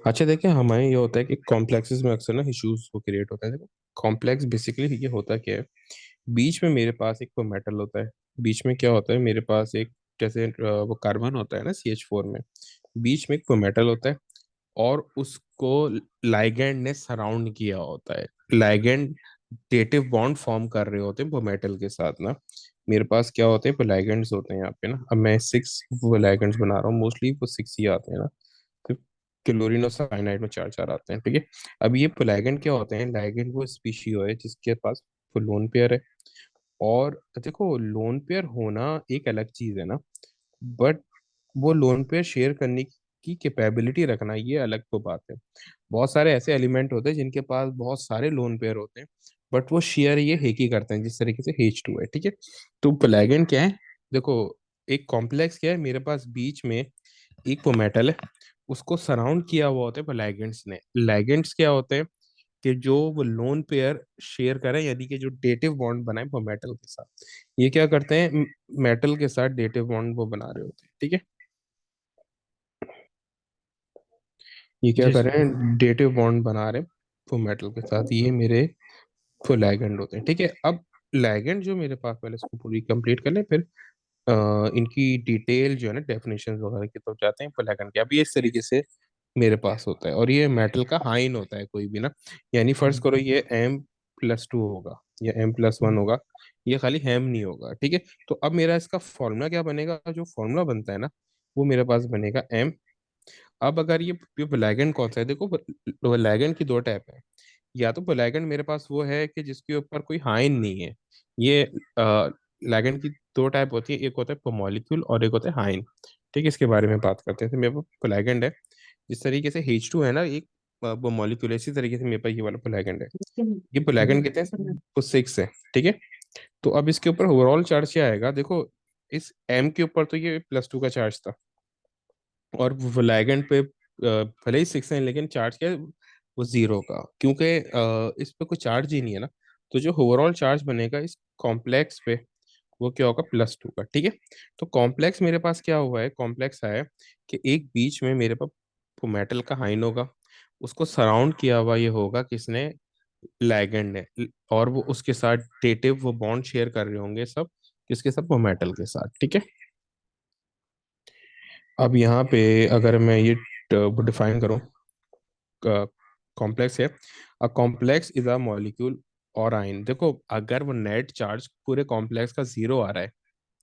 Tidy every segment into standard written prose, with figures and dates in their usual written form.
अच्छा देखिए, हमारे ये होता है कि कॉम्प्लेक्सेस में अक्सर ना इश्यूज को क्रिएट होता है। देखो, कॉम्प्लेक्स बेसिकली ये होता क्या है। बीच में मेरे पास एक तो मेटल होता है। बीच में क्या होता है, मेरे पास एक जैसे वो कार्बन होता है ना CH4 में। बीच में एक तो मेटल होता है और उसको लाइगैंड ने सराउंड किया होता है। लाइगैंड डेटिव बॉन्ड फॉर्म कर रहे होते हैं वो मेटल के साथ ना। मेरे पास क्या होते हैं, लाइगैंड्स होते हैं यहाँ पे ना। अब मैं 6 लाइगैंड्स बना रहा हूँ, मोस्टली वो 6 ही आते हैं ना। तो क्लोरीन और साइनाइड में चार चार आते हैं, ठीक है। अब ये लाइगैंड क्या होते हैं, लाइगैंड वो स्पीशी है जिसके पास वो लोन पेयर है। और देखो, लोन पेयर होना एक अलग चीज है ना, बट वो लोन पेयर शेयर करने की कैपेबिलिटी रखना ये अलग तो बात है। बहुत सारे ऐसे एलिमेंट होते हैं जिनके पास बहुत सारे लोन पेयर होते हैं, बट वो शेयर ये एक ही करते हैं, जिस तरीके से H2 है, ठीक है। तो प्लेगेंट क्या है, देखो, एक कॉम्प्लेक्स क्या है, मेरे पास बीच में एक वो मेटल है, उसको सराउंड किया हुआ होता है लाइगेंड्स ने। लाइगेंड्स क्या होते हैं कि जो वो लोन पेयर शेयर करें, यानी कि जो डेटिव बॉन्ड बनाए वो मेटल के साथ। ये क्या करते हैं, मेटल के साथ डेटिव बॉन्ड वो बना रहे होते हैं, ठीक है। ये क्या जी कर सर। रहे हैं, डेटिव बॉन्ड बना रहे हैं वो मेटल के साथ। ये मेरे वो लैगेंड होते हैं, ठीक है। अब लैगेंड जो मेरे पास, पहले इसको पूरी कंप्लीट कर लें, फिर इनकी डिटेल जो है ना, डेफिनेशन वगैरह की तरफ जाते हैं। वो लैगेंड क्या, अभी इस तरीके से मेरे पास होता है, और ये मेटल का हाइन होता है कोई भी ना। यानी फर्ज करो ये M+2 होगा या M+1 होगा, ये खाली हैम नहीं होगा, ठीक है। तो अब मेरा इसका फॉर्मूला क्या बनेगा, जो फॉर्मूला बनता है ना, वो मेरे पास बनेगा M। अब अगर ये लिगेंड कौन सा है, देखो लिगेंड की दो टाइप है। या तो लिगेंड मेरे पास वो है कि जिसके ऊपर कोई हाइन नहीं है। ये लिगेंड की दो टाइप होती है, एक होता है मॉलिक्यूल और एक होता है हाइन। ठीक है, इसके बारे में बात करते हैं। तो मेरे पास लिगेंड है, जिस तरीके से H2 है ना एक वो मॉलिक्यूल है, इसी तरीके से मेरे पास ये वाला लिगेंड है। ये लिगेंड कहते हैं वो 6 है, ठीक है। तो अब इसके ऊपर ओवरऑल चार्ज क्या आएगा, देखो, इस M के ऊपर तो ये +2 का चार्ज था, और वो लिगेंड पे भले ही 6 है लेकिन चार्ज क्या है, वो 0 का, क्योंकि इस पे कोई चार्ज ही नहीं है ना। तो जो ओवरऑल चार्ज बनेगा इस कॉम्प्लेक्स पे, वो क्या होगा, +2 का, ठीक है। तो कॉम्प्लेक्स मेरे पास क्या हुआ है, कॉम्प्लेक्स आया कि एक बीच में मेरे पास वो मेटल का हाइन होगा, उसको सराउंड किया हुआ ये होगा किसने, लिगेंड ने। और वो उसके साथ डेटिव वो बॉन्ड शेयर कर रहे होंगे सब, किसके साथ, वो मेटल के साथ, ठीक है। अब यहाँ पे अगर मैं ये डिफाइन करूँ, कॉम्प्लेक्स है, a complex is a molecule और आयन। देखो, अगर वो नेट चार्ज पूरे कॉम्प्लेक्स का 0 आ रहा है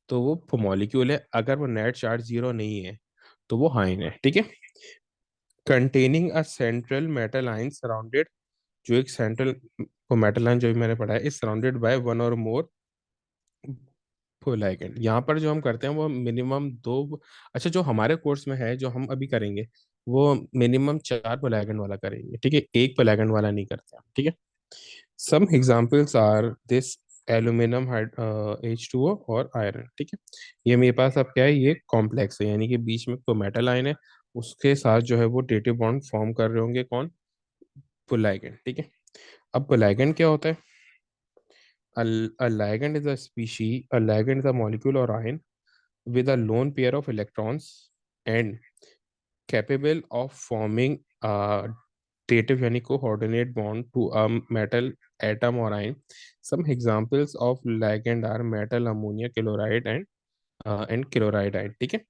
तो वो मॉलिक्यूल है, अगर वो नेट चार्ज 0 नहीं है तो वो आयन है, ठीक है। Containing a central metal ion surrounded, जो एक सेंट्रल वो मेटल आयन जो भी मैंने पढ़ा है इज सराउंडेड बाय वन और मोर फुल लिगेंड। यहाँ पर जो हम करते हैं वो मिनिमम दो, अच्छा जो हमारे कोर्स में है जो हम अभी करेंगे, वो मिनिमम 4 लिगेंड वाला करेंगे, ठीक है। एक लिगेंड वाला नहीं करते हम, ठीक है। Some examples are this, aluminium H2O और आयरन, ठीक है। ये मेरे पास अब क्या है, ये कॉम्प्लेक्स है, यानी कि बीच में तो मेटल आयन है, उसके साथ जो है वो डेटिव बॉन्ड फॉर्म कर रहे होंगे कौन, फुल लिगेंड, ठीक है। अब लिगेंड क्या होता है, a ligand is a species, a ligand is a molecule or ion with a lone pair of electrons and capable of forming a dative यानी coordinate bond to a metal atom or ion. Some examples of ligand are metal ammonia chloride and chloride ion, ठीक है।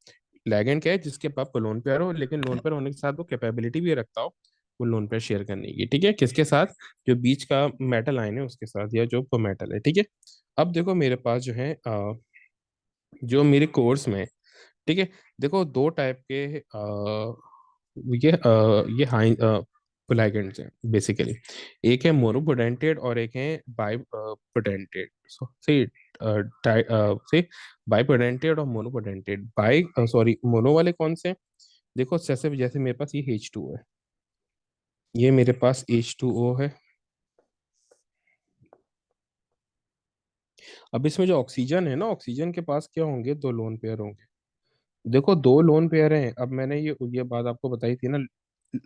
ligand क्या है, जिसके पास lone pair हो, लेकिन lone pair होने के साथ वो कैपेबिलिटी भी रखता हो वो लोन पेयर शेयर करने की, ठीक है। किसके साथ, जो बीच का मेटल आयन है उसके साथ, या जो मेटल है, ठीक है। अब देखो मेरे पास जो है जो मेरे कोर्स में, ठीक है, देखो दो टाइप के ये हाई लिगेंड्स हैं बेसिकली। एक है मोनोपोटेंटेड और एक है बाई पोटेंटेड। से से बाईपोटेंटेड और मोनोपोटेंटेड। बाई सॉरी, मोनो वाले कौन से हैं? देखो, जैसे जैसे मेरे पास ये H2O है, ये मेरे पास H2O है। अब इसमें जो ऑक्सीजन है ना, ऑक्सीजन के पास क्या होंगे, दो लोन पेयर होंगे। देखो, दो लोन पेयर हैं, अब मैंने ये बात आपको बताई थी ना।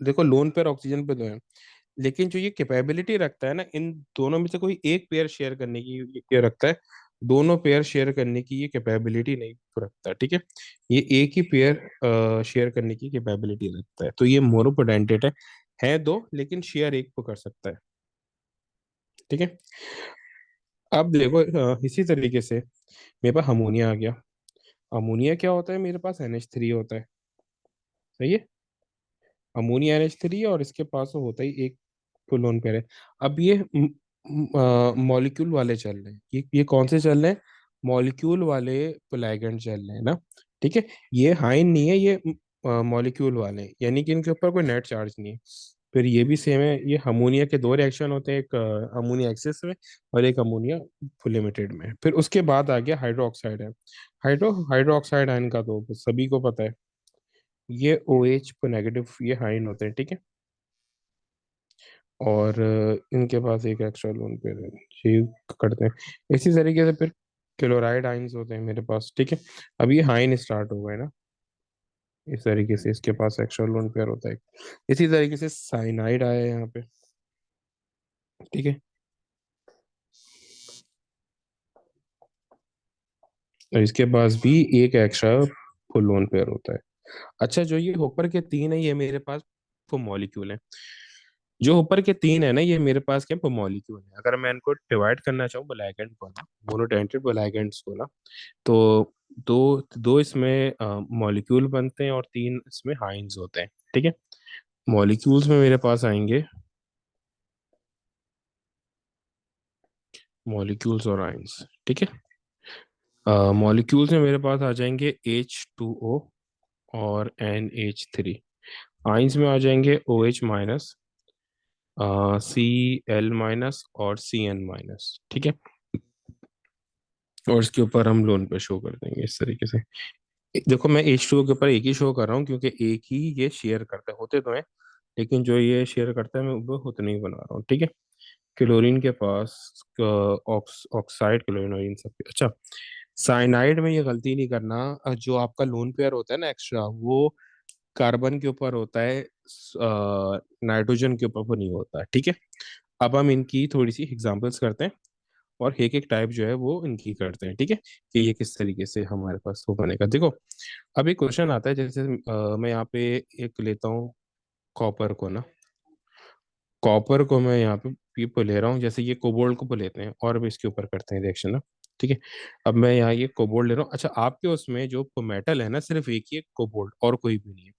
देखो, लोन पेयर ऑक्सीजन पे दो है, लेकिन जो ये कैपेबिलिटी रखता है ना इन दोनों में से कोई एक पेयर शेयर करने की, ये रखता है, दोनों पेयर शेयर करने की ये कैपेबिलिटी नहीं रखता, ठीक है। ये एक ही पेयर शेयर करने की कैपेबिलिटी रखता है, तो ये मोनोपोटेंटेट है दो, लेकिन शेयर एक को कर सकता है, ठीक है। अब देखो इसी तरीके से मेरे पास अमोनिया आ गया। अमोनिया क्या होता है, मेरे पास NH3 होता है, सही है। अमोनिया NH3 और इसके पास होता ही एक फुल लोन पेयर है। अब ये मॉलिक्यूल वाले चल रहे हैं, ये कौन से चल रहे हैं, मॉलिक्यूल वाले लिगैंड चल रहे हैं ना, ठीक है। ये हाइन नहीं है, ये मॉलिक्यूल वाले हैं, यानी कि इनके ऊपर कोई नेट चार्ज नहीं है। फिर ये भी सेम है, ये अमोनिया के दो रिएक्शन होते हैं, एक अमोनिया एक्सिस में और एक अमोनिया फुल लिमिटेड में। फिर उसके बाद आ गया हाइड्रोक्साइड है। हाइड्रोक्साइड आयन का तो सभी को पता है, ये OH को नेगेटिव ये हाइन होते हैं, ठीक है। और इनके पास एक एक्स्ट्रा लोन पे ये करते हैं। इसी तरीके से फिर क्लोराइड आइंस होते हैं मेरे पास, ठीक है। अब ये हाइन स्टार्ट हो गए ना, इस तरीके से इसके पास एक्स्ट्रा लोन पेयर होता है। इसी तरीके से साइनाइड आया है यहाँ पे, ठीक है। और इसके पास भी एक एक्स्ट्रा फुल लोन पेयर होता है। अच्छा, जो ये ऊपर के तीन है ये मेरे पास वो मॉलिक्यूल है। जो ऊपर के तीन है ना, ये मेरे पास क्या मॉलिक्यूल है। अगर मैं इनको डिवाइड करना चाहूँ बुलाइगेंड को ना, मोनोडेंटेड बुलाइगेंड्स को ना, तो दो दो इसमें मॉलिक्यूल बनते हैं और तीन इसमें हाइंस होते हैं, ठीक है। मॉलिक्यूल्स में मेरे पास आएंगे मॉलिक्यूल्स और आइंस, ठीक है। मॉलिक्यूल्स में मेरे पास आ जाएंगे H2O और NH3। आइंस में आ जाएंगे OH-, Cl- और Cn-, ठीक है। और इसके ऊपर हम लोन पे शो कर देंगे इस तरीके से। देखो मैं H2O के ऊपर एक ही शो कर रहा हूँ, क्योंकि एक ही ये शेयर करते होते तो हैं, लेकिन जो ये शेयर करता है मैं वो उतना ही बना रहा हूँ, ठीक है। क्लोरीन के पास ऑक्साइड क्लोरीन और इन सब अच्छा। साइनाइड में ये गलती नहीं करना, जो आपका लोन पेयर होता है ना एक्स्ट्रा, वो कार्बन के ऊपर होता है, नाइट्रोजन के ऊपर वो नहीं होता है, ठीक है। अब हम इनकी थोड़ी सी एग्जांपल्स करते हैं और एक एक टाइप जो है वो इनकी करते हैं, ठीक है, कि ये किस तरीके से हमारे पास वो बनेगा। देखो अब एक क्वेश्चन आता है, जैसे मैं यहाँ पे एक लेता हूँ कॉपर को ना, कॉपर को मैं यहाँ पे ले रहा हूँ, जैसे ये कोबाल्ट को लेते हैं और भी इसके ऊपर करते हैं रिएक्शन ना, ठीक है। अब मैं यहाँ ये कोबाल्ट ले रहा हूँ। अच्छा, आपके उसमें जो मेटल है ना, सिर्फ एक ही है कोबाल्ट, और कोई भी नहीं है।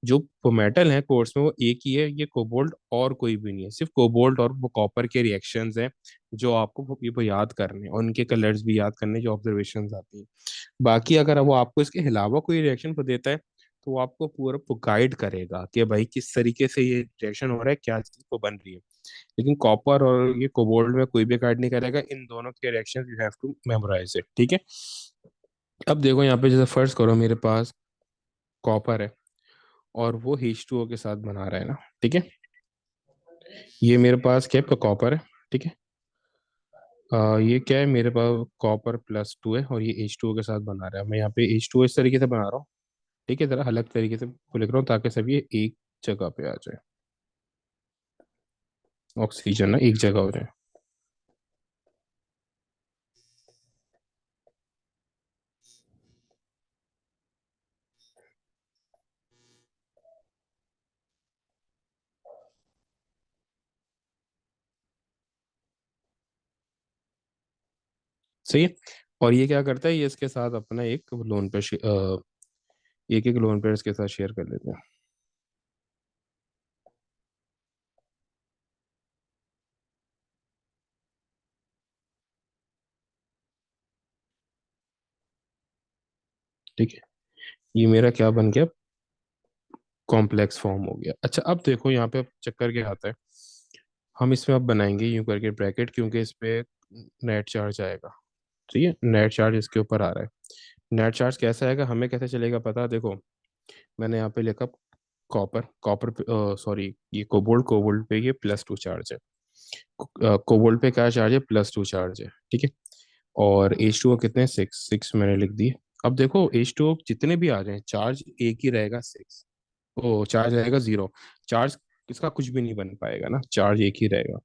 जो मेटल है कोर्स में वो एक ही है, ये कोबाल्ट, और कोई भी नहीं है। सिर्फ कोबाल्ट और वो कॉपर के रिएक्शंस हैं जो आपको वो याद करने हैं, और उनके कलर्स भी याद करने, जो ऑब्जर्वेशंस आती हैं। बाकी अगर वो आपको इसके अलावा कोई रिएक्शन को देता है, तो वो आपको पूरा गाइड करेगा कि भाई किस तरीके से ये रिएक्शन हो रहा है, क्या चीज को बन रही है। लेकिन कॉपर और ये कोबाल्ट में कोई भी गाइड नहीं करेगा, इन दोनों के reaction you have to memorise it, ठीक है। अब देखो यहाँ पे जैसे फर्स्ट करो, मेरे पास कॉपर है और वो H2O के साथ बना रहा है ना, ठीक है। ये मेरे पास क्या है, कॉपर है, ठीक है। ये क्या है, मेरे पास कॉपर+2 है और ये H2O के साथ बना रहा है। मैं यहाँ पे H2O इस तरीके से बना रहा हूँ, ठीक है, जरा अलग तरीके से वो लिख रहा हूँ ताकि सब ये एक जगह पे आ जाए, ऑक्सीजन ना एक जगह हो जाए। सही है। और ये क्या करता है, ये इसके साथ अपना एक लोन पे एक एक लोन पे इसके साथ शेयर कर लेते हैं, ठीक है। ये मेरा क्या बन गया, कॉम्प्लेक्स फॉर्म हो गया। अच्छा, अब देखो यहाँ पे अब चक्कर क्या आता है, हम इसमें अब बनाएंगे यूं करके ब्रैकेट, क्योंकि इस पे नेट चार्ज आएगा, ठीक है। नेट चार्ज इसके ऊपर आ रहा है। नेट चार्ज कैसा आएगा, हमें कैसे चलेगा पता, देखो मैंने यहाँ पे लिखा कॉपर कॉपर सॉरी, ये कोबाल्ट कोबाल्ट पे ये +2 चार्ज है। कोबाल्ट पे क्या चार्ज है, +2 चार्ज है, ठीक है। और H2O कितने, 6 मैंने लिख दिए। अब देखो H2O जितने भी आ जाए, चार्ज एक ही रहेगा, 6। ओ चार्ज रहेगा 0। चार्ज इसका कुछ भी नहीं बन पाएगा ना, चार्ज एक ही रहेगा,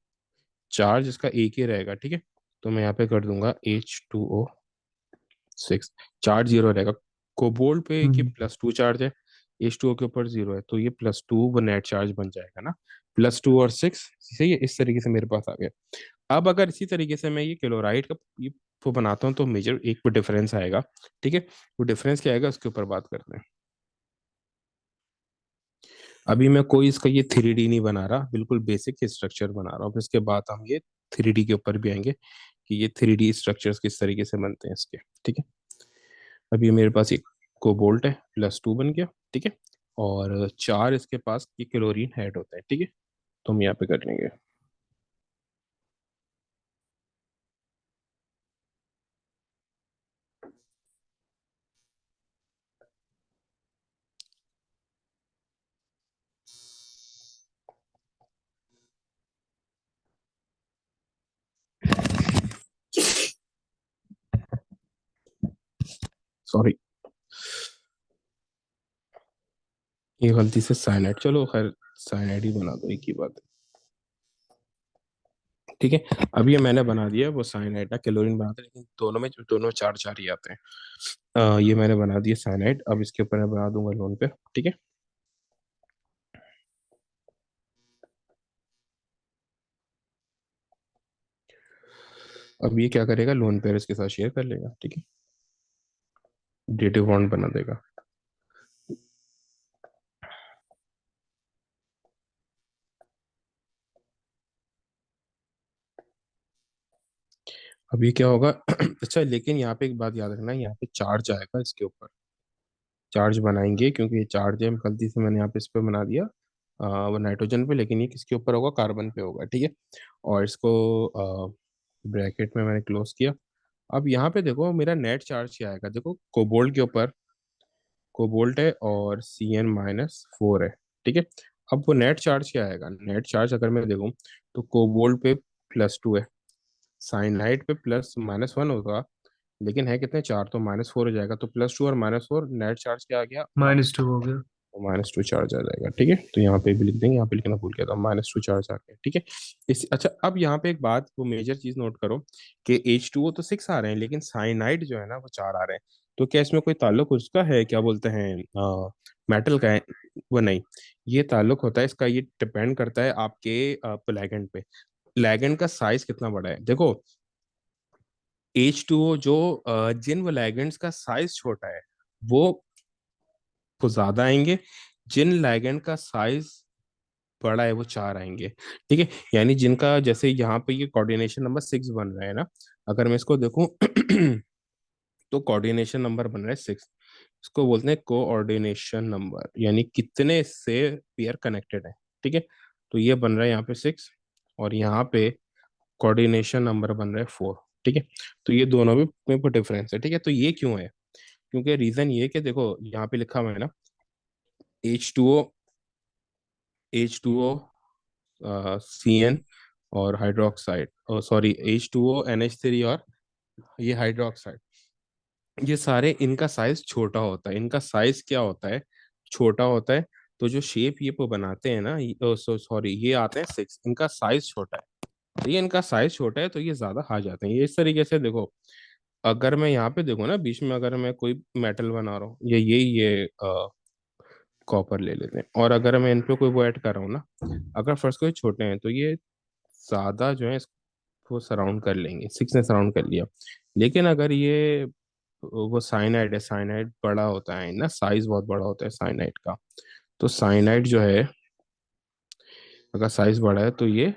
चार्ज इसका एक ही रहेगा, ठीक है। तो मैं यहाँ पे कर दूंगा H2O6। चार्ज जीरो रहेगा। कोबोल्ट पे कि हम्म। +2 चार्ज है, H2O के ऊपर जीरो है, तो ये +2 वो नेट चार्ज बन जाएगा ना। +2 और 6। सही है, इस तरीके से मेरे पास आ गया। अब अगर इसी तरीके से मैं ये क्लोराइड का ये वो बनाता हूँ तो मेजर एक डिफरेंस आएगा। ठीक है, वो डिफरेंस क्या आएगा उसके ऊपर बात करते हैं। अभी मैं कोई इसका ये 3D नहीं बना रहा, बिल्कुल बेसिक स्ट्रक्चर बना रहा हूँ, फिर इसके बाद हम ये 3D के ऊपर भी आएंगे कि ये 3D स्ट्रक्चर्स किस तरीके से बनते हैं इसके। ठीक है, अभी मेरे पास एक कोबोल्ट है, +2 बन गया। ठीक है, और 4 इसके पास ये क्लोरीन हेड होता है। ठीक है, तो हम यहाँ पे कर लेंगे। सॉरी, ये गलती से साइनाइड, चलो खैर साइनाइड ही बना दो, एक ही बात है। ठीक है, अब ये मैंने बना दिया, वो साइनाइड ना क्लोरीन बनाते हैं, लेकिन दोनों में चार चार ही आते हैं। ये मैंने बना दिया साइनाइड, अब इसके ऊपर मैं बना दूंगा लोन पे। ठीक है, अब ये क्या करेगा, लोन पेयर इसके साथ शेयर कर लेगा। ठीक है, डेटिव बॉन्ड बना देगा। अब ये क्या होगा अच्छा, लेकिन यहाँ पे एक बात याद रखना, यहाँ पे चार्ज आएगा इसके ऊपर। चार्ज बनाएंगे क्योंकि ये चार्ज है, गलती से मैंने यहाँ पे इस पे बना दिया वो नाइट्रोजन पे, लेकिन ये किसके ऊपर होगा, कार्बन पे होगा। ठीक है, और इसको ब्रैकेट में मैंने क्लोज किया। अब यहाँ पे देखो मेरा नेट चार्ज क्या आएगा, देखो कोबोल्ट के ऊपर कोबोल्ट है और Cn-4 है। ठीक है, अब वो नेट चार्ज क्या आएगा, नेट चार्ज अगर मैं देखूँ तो कोबोल्ट पे +2 है, साइनाइड पे +-1 होगा, लेकिन है कितने, 4, तो -4 हो जाएगा, तो +2 और -4 नेट चार्ज क्या आ गया, -2 हो गया। -2 चार्ज आ जाएगा। ठीक है, तो यहाँ पे भी लिख देंगे, यहाँ पे लिखना भूल गया था, -2 चार्ज आ गया। ठीक है, इस अच्छा, अब यहाँ पे एक बात, वो मेजर चीज नोट करो कि H2O तो 6 आ रहे हैं, लेकिन साइनाइड जो है ना वो 4 आ रहे हैं। तो क्या इसमें कोई ताल्लुक उसका है, क्या बोलते हैं, मेटल का है? वो नहीं, ये ताल्लुक होता है इसका, ये डिपेंड करता है आपके लिगेंड पे। लिगेंड का साइज कितना बड़ा है, देखो H2O जो जिन वो लिगेंड्स का साइज छोटा है वो ज्यादा आएंगे, जिन लिगेंड का साइज बड़ा है वो 4 आएंगे। ठीक है, यानी जिनका जैसे यहाँ पे ये कोऑर्डिनेशन नंबर 6 बन रहा है ना, अगर मैं इसको देखूं तो कोऑर्डिनेशन नंबर बन रहा है 6। इसको बोलते हैं कोऑर्डिनेशन नंबर, यानी कितने से पेयर कनेक्टेड है। ठीक है, तो ये बन रहा है यहाँ पे 6, और यहाँ पे कोऑर्डिनेशन नंबर बन रहा है 4। ठीक है, तो ये दोनों में डिफरेंस है। ठीक है, तो ये क्यों है, क्योंकि रीजन ये है कि देखो यहाँ पे लिखा हुआ है ना, H2O, Cn और हाइड्रोक्साइड, सॉरी H2O NH3 और ये हाइड्रोक्साइड, ये सारे इनका साइज छोटा होता है। इनका साइज क्या होता है, छोटा होता है। तो जो शेप ये वो बनाते हैं ना, सॉरी ये आते हैं 6, इनका साइज छोटा है। तो ये इनका साइज छोटा है तो ये ज्यादा आ जाते हैं। ये इस तरीके से देखो, अगर मैं यहाँ पे देखो ना बीच में, अगर मैं कोई मेटल बना रहा हूँ, ये कॉपर ले लेते हैं, और अगर मैं इन पे कोई वो ऐड कर रहा हूँ ना, अगर फर्स्ट कोई छोटे हैं तो ये ज्यादा जो है इसको सराउंड कर लेंगे, 6 ने सराउंड कर लिया। लेकिन अगर ये वो साइनाइड है, साइनाइड बड़ा होता है ना, साइज बहुत बड़ा होता है साइनाइड का। तो साइनाइड जो है, अगर साइज बड़ा है तो ये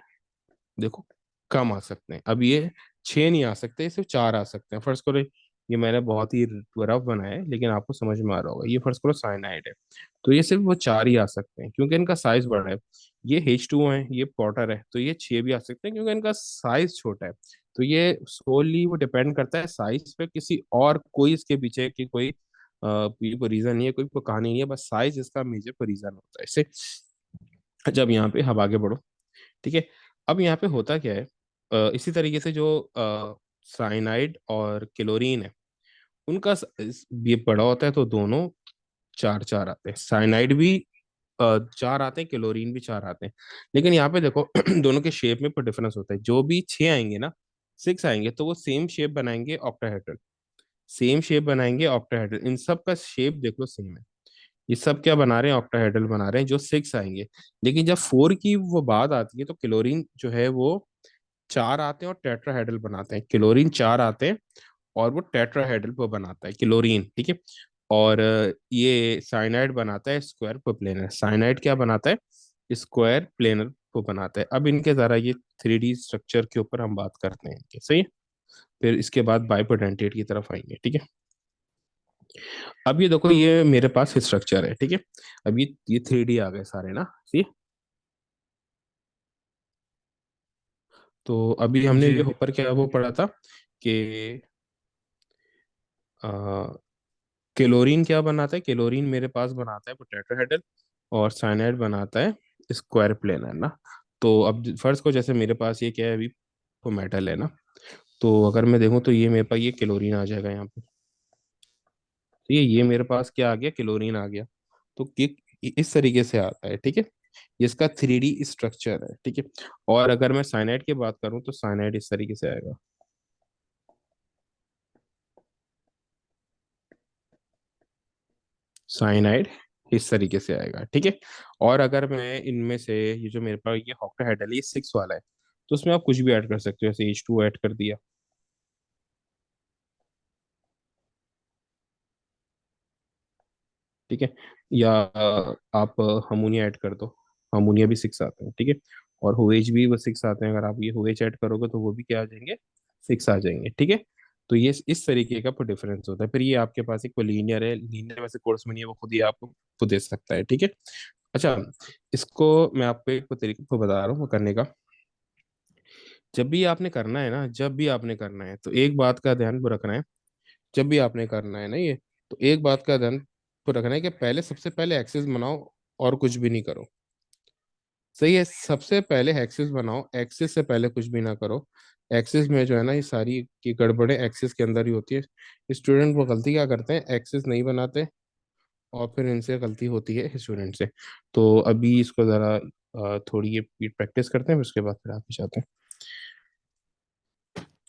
देखो कम आ सकते हैं। अब ये 6 नहीं आ सकते, ये सिर्फ 4 आ सकते हैं। फर्स्ट करो, ये मैंने बहुत ही रफ बनाया है लेकिन आपको समझ में आ रहा होगा, ये फर्स्ट करो साइनाइड है, तो ये सिर्फ वो 4 ही आ सकते हैं क्योंकि इनका साइज बड़ा है। ये H2O है, ये पॉटर है, तो ये 6 भी आ सकते हैं क्योंकि इनका साइज छोटा है। तो ये सोली वो डिपेंड करता है साइज पे, किसी और कोई इसके पीछे की कोई ये रीजन नहीं है, कोई कहानी नहीं है, बस साइज इसका मेजर रीजन होता है इसे। जब यहाँ पे हम आगे बढ़ो। ठीक है, अब यहाँ पे होता क्या है, इसी तरीके से जो साइनाइड और क्लोरीन है, उनका ये बड़ा होता है तो दोनों 4 4 आते हैं। साइनाइड भी 4 आते हैं, क्लोरीन भी 4 आते हैं। लेकिन यहाँ पे देखो दोनों के शेप में पर डिफरेंस होता है, जो भी 6 आएंगे ना, सिक्स आएंगे तो वो सेम शेप बनाएंगे ऑक्टाहेड्रल। सेम शेप बनाएंगे ऑक्टाहेड्रल, इन सब का शेप देख लो सेम है। ये सब क्या बना रहे हैं, ऑक्टाहेड्रल बना रहे हैं जो सिक्स आएंगे। लेकिन जब फोर की वो बात आती है तो क्लोरीन जो है वो चार आते हैं और टेट्राहेड्रल बनाते हैं। क्लोरीन चार आते हैं और वो टेट्राहेड्रल को बनाता है क्लोरीन, ठीक है। और ये साइनाइड बनाता है स्क्वायर प्लेनर। साइनाइड क्या बनाता है, स्क्वायर प्लेनर को बनाता है। अब इनके जरा ये थ्री डी स्ट्रक्चर के ऊपर हम बात करते हैं इनके, सही है। फिर इसके बाद बाइपोटेंटेट की तरफ आएंगे, ठीक है। अब ये देखो ये मेरे पास स्ट्रक्चर है, ठीक है। अब ये थ्री डी आ गए सारे ना, सी। तो अभी हमने जी ये ऊपर क्या वो पढ़ा था कि क्लोरीन क्या बनाता है, क्लोरीन मेरे पास बनाता है पोटैटोहेड्रल, और साइनाइड बनाता है स्क्वायर प्लेनर ना। तो अब फर्स्ट को जैसे मेरे पास ये क्या है अभी, तो मेटल है ना। तो अगर मैं देखूँ तो ये मेरे पास ये क्लोरीन आ जाएगा यहाँ पे। तो ये मेरे पास क्या आ गया, क्लोरीन आ गया। तो ये इस तरीके से आता है, ठीक है। ये इसका थ्री डी स्ट्रक्चर है, ठीक है। और अगर मैं साइनाइड की बात करूँ तो साइनाइड इस तरीके से आएगा। साइनाइड इस तरीके से आएगा, ठीक है। और अगर मैं इनमें से ये जो मेरे पास ये ऑक्टाहेड्रल ये सिक्स वाला है, तो उसमें आप कुछ भी ऐड कर सकते हो, जैसे H2 ऐड कर दिया, ठीक है। या आप अमोनिया ऐड कर दो, अमोनिया भी सिक्स आते हैं, ठीक है। और OH भी वो सिक्स आते हैं, अगर आप ये OH ऐड करोगे तो वो भी क्या आ जाएंगे, सिक्स आ जाएंगे, ठीक है। तो ये इस तरीके का डिफरेंस होता है। फिर ये आपके पास एक लीनियर है, लीनियर वैसे कोर्स में नहीं है, वो खुद ही आपको खुद दे सकता है, ठीक है। अच्छा, इसको मैं आपको एक तरीके को बता रहा हूँ वो करने का। जब भी आपने करना है ना, जब भी आपने करना है तो एक बात का ध्यान रखना है। जब भी आपने करना है ना ये, तो एक बात का ध्यान तो रखना है कि पहले सबसे पहले एक्सेस बनाओ और कुछ भी नहीं करो। सही है, सबसे पहले एक्सेस बनाओ, एक्सेस से पहले कुछ भी ना करो। एक्सेस में जो है ना ये सारी की गड़बड़े एक्सेस के अंदर ही होती है। स्टूडेंट वो गलती क्या करते हैं, एक्सेस नहीं बनाते और फिर इनसे गलती होती है स्टूडेंट से। तो अभी इसको ज़रा थोड़ी ये प्रैक्टिस करते हैं, फिर उसके बाद फिर आगे जाते हैं।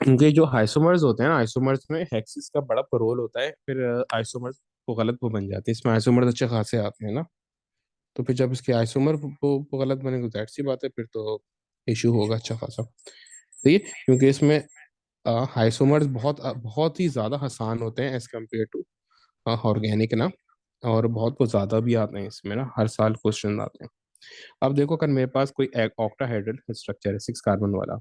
क्योंकि जो आइसोमर्स होते हैं ना, आइसोमर्स में हेक्सिस का बड़ा रोल होता है। फिर आइसोमर्स वो गलत वो बन जाते हैं, इसमें आइसोमर्स अच्छे खासे आते हैं ना। तो फिर जब इसके आइसोमर वो गलत बनेंगे तो जाहिर सी बात है फिर तो इशू होगा अच्छा खासा। ठीक है, क्योंकि इसमें आइसोमर्स बहुत ही ज़्यादा आसान होते हैं एज कम्पेयर टू ऑर्गेनिक ना। और बहुत वो ज़्यादा भी आते हैं इसमें ना, हर साल क्वेश्चन आते हैं। अब देखो अगर मेरे पास कोई ऑक्टाहेड्रल स्ट्रक्चर है सिक्स कार्बन वाला,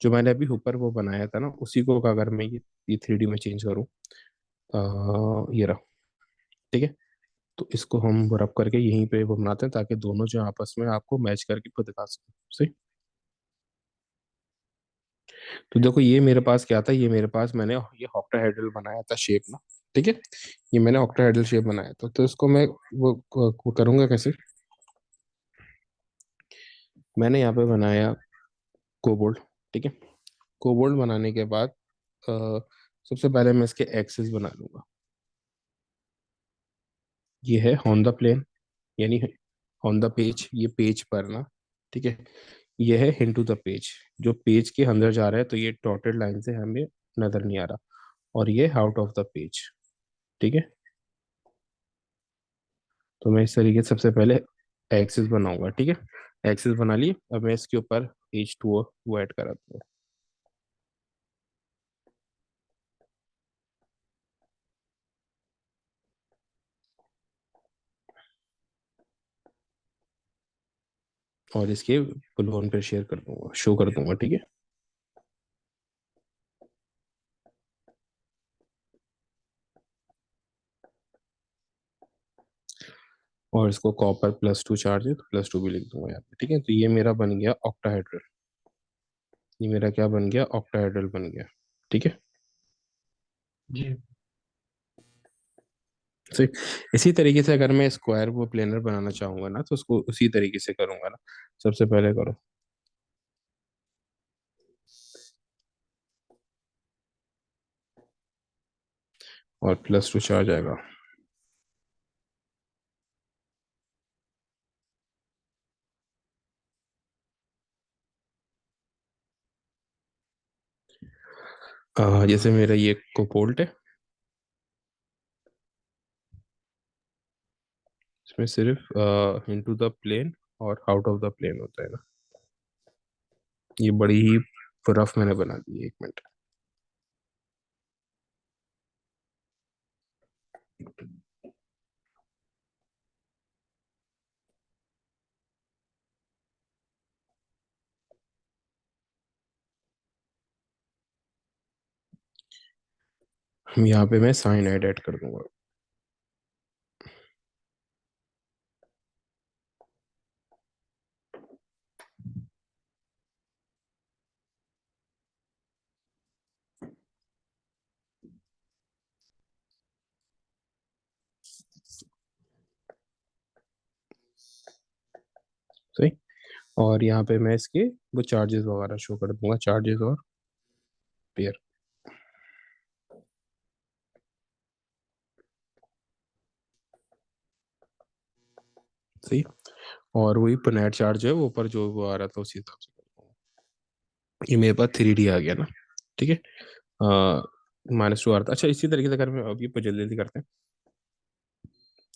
जो मैंने अभी ऊपर वो बनाया था ना, उसी को अगर मैं ये थ्री डी में चेंज करूँ, ये रहा, ठीक है। तो इसको हम रब करके यहीं पे वो बनाते हैं ताकि दोनों जो आपस में आपको मैच करके खुद दिखा सकें, सही। तो देखो ये मेरे पास क्या था, ये मेरे पास मैंने ये ऑक्टाहेड्रल बनाया था शेप ना, ठीक है। ये मैंने ऑक्टाहेड्रल शेप बनाया था, तो इसको मैं वो करूँगा कैसे। मैंने यहाँ पे बनाया कोबोल्ट, ठीक है। कोबोल्ट बनाने के बाद सबसे पहले मैं इसके एक्सिस बना लूंगा। ये है ऑन द प्लेन, यानी ऑन द पेज, ये पेज पर ना, ठीक है। ये है इनटू द पेज, जो पेज के अंदर जा रहा है, तो ये डॉटेड लाइन से हमें नजर नहीं आ रहा। और ये आउट ऑफ द पेज, ठीक है। तो मैं इस तरीके से सबसे पहले एक्सिस बनाऊंगा, ठीक है। एक्सिस बना ली, अब मैं इसके ऊपर H2O वो ऐड करा दूंगा। और इसके बुलहन पर शेयर कर दूंगा, शो कर दूंगा, ठीक है। और इसको कॉपर +2 चार्ज है तो +2 भी लिख दूंगा यहाँ पे, ठीक है। तो ये मेरा बन गया ऑक्टाहेड्रल। ये मेरा क्या बन गया, ऑक्टाहेड्रल बन गया, ठीक है। जी। तो इसी तरीके से अगर मैं स्क्वायर वो प्लेनर बनाना चाहूंगा ना, तो उसको उसी तरीके से करूंगा ना। सबसे पहले करो, और +2 चार्ज आएगा। जैसे मेरा ये कोपोल्ट है, इसमें सिर्फ इनटू द प्लेन और आउट ऑफ द प्लेन होता है ना। ये बड़ी ही रफ मैंने बना दी है, 1 मिनट। यहाँ पे मैं साइनाइड ऐड कर दूंगा। सही। और यहाँ पे मैं इसके वो चार्जेस वगैरह शो कर दूंगा, चार्जेस और पेयर। सही। और वही नेट चार्ज है वो ऊपर जो वो आ रहा था उसी हिसाब से कर दूंगा। ये मेरे पास 3D आ गया ना। ठीक है। -2 आ रहा था। अच्छा, इसी तरीके से अगर मैं अब ये पर जल्दी जल्दी करते हैं।